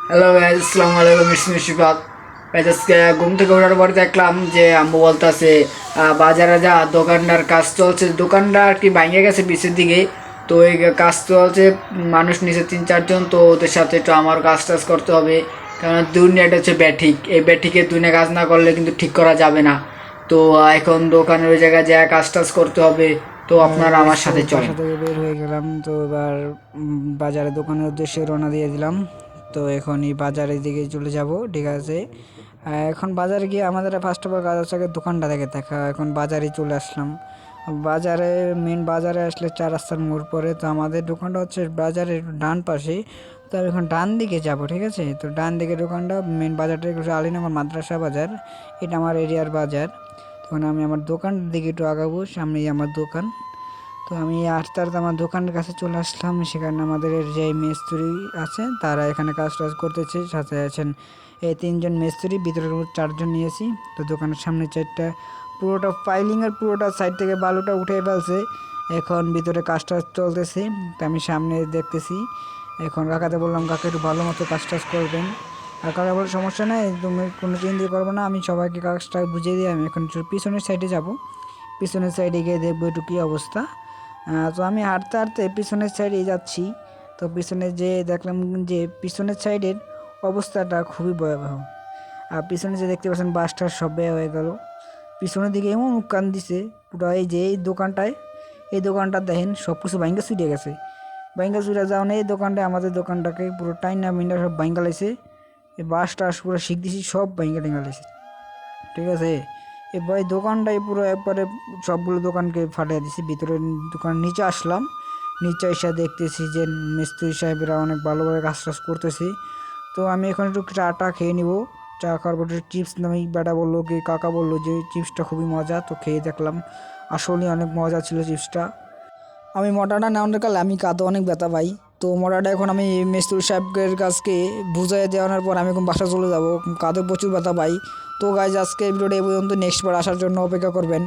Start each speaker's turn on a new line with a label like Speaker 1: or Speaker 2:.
Speaker 1: Hello guys, আসসালামু আলাইকুম। It's me Shifat. Guys আজকে ঘুম থেকে ওঠার পর দেখলাম যে আম্মু বলতেছে বাজারে যা, দোকানদার কাজ চলছে, দোকানটা আর কি ভাঙে গেছে পিছের দিকে। তো এই কাজ চলছে, মানুষ নিচে 3-4 জন, তো ওদের সাথে একটু আমার কাজ টাজ করতে হবে। কারণ দুনিয়াটা হচ্ছে ব্যাঠিক, এই ব্যাঠিকে দুনিয়া কাজ না করলে কিন্তু ঠিক করা যাবে না। তো এখন দোকানের ওই জায়গায় যা কাজ টাজ করতে হবে। তো আপনারা
Speaker 2: গাইস,
Speaker 1: আমার
Speaker 2: তো
Speaker 1: সাথে
Speaker 2: বাসা
Speaker 1: চলেন।
Speaker 2: থেকে বের হয়ে গেলাম। তো এবার বাজারে দোকানের উদ্দেশ্যে রওনা দিয়ে দিলাম। তো এখন এই বাজারের দিকে চলে যাব, ঠিক আছে। এখন বাজারে গিয়ে আমাদের ফার্স্ট অফ অল কাজ হচ্ছে আগে দোকানটা দেখে দেখা। এখন বাজারে চলে আসলাম। বাজারে মেন বাজারে আসলে 4 রাস্তার মোড় পড়ে। তো আমাদের দোকানটা হচ্ছে বাজারের ডান পাশে। তো আমি এখন ডান দিকে যাব, ঠিক আছে। তো ডান দিকে দোকানটা, মেন বাজারটা হচ্ছে আলীনগর মাদ্রাসা বাজার। এটা আমার এরিয়ার বাজার। তখন আমি আমার দোকানের দিকে একটু আগাবো, সামনেই আমার দোকান। তো আমি আস্তে আস্তে আমার দোকানের কাছে চলে আসলাম। সেখানে আমাদের যে মিস্ত্রি আছে তারা এখানে কাজ টাজ করতেছে, সাথে আছেন এই 3জন মিস্ত্রি, ভিতরে 4জন নিয়েছি। তো দোকানের সামনে 4টা পুরোটা ফাইলিং আর পুরোটা সাইড থেকে বালুটা উঠে ফেলছে। এখন ভিতরে কাজ টাজ চলতেছে। তো আমি সামনে দেখতেছি। এখন কাকাতে বললাম, কাকা একটু ভালো মতো কাজ টাজ করবেন। আর কাকা বলে, সমস্যা নেই, তুমি কোনো চিন্তা করবো না, আমি সবাইকে কাজটা বুঝিয়ে দিয়ে আমি এখন পিছনের সাইডে যাব। পিছনের সাইডে গিয়ে দেখবো একটু কী অবস্থা। তো আমি হাঁটতে হাঁটতে পিছনের সাইডে যাচ্ছি। তো পিছনে যে দেখলাম যে পিছনের সাইডের অবস্থাটা খুবই ভয়াবহ। আর পিছনে যে দেখতে পাচ্ছেন বাসটার সব ব্যয় হয়ে গেল। পিছনের দিকে এমন উকান দিছে পুরো, এই যে এই দোকানটায়, এই দোকানটা দেখেন সব কিছু ভাঙ্গা ছুটে গেছে। ভাঙ্গা ছুটে যাওয়া এই দোকানটায় আমাদের দোকানটাকে পুরো টাইনা মিন্ডা সব ভাঙ্গা লাইছে। এই বাসটা পুরো শিখ দিছি, সব ভাঙ্গা টেঙ্গা লাইছে, ঠিক আছে। এবার এই দোকানটাই পুরো একবারে সবগুলো দোকানকে ফাটিয়ে দিছি। ভিতরে দোকান নিচে আসলাম। নিচে এসে দেখতেছি যে মিস্ত্রি সাহেবরা অনেক ভালোভাবে কাজ টাজ করতেছি। তো আমি এখন একটু চাটা খেয়ে নিব। চা খাওয়ার পর চিপস নামি বেটা বললো, কি কাকা বললো যে চিপসটা খুবই মজা। তো খেয়ে দেখলাম আসলে অনেক মজা ছিল চিপসটা। আমি মোটাটা নেওয়ার কালে আমি কাঁধে অনেক ব্যথা পাই। তো মোটাটা এখন আমি মিস্ত্রি সাহেবের কাছকে বুঝাই দেওয়ানোর পর আমি এখন বাসা চলে যাব, কাঁধে প্রচুর ব্যথা পাই। তো গাইজ, আজকে ভিডিওটা এই পর্যন্ত, নেক্সট বার আসার জন্য অপেক্ষা করবেন।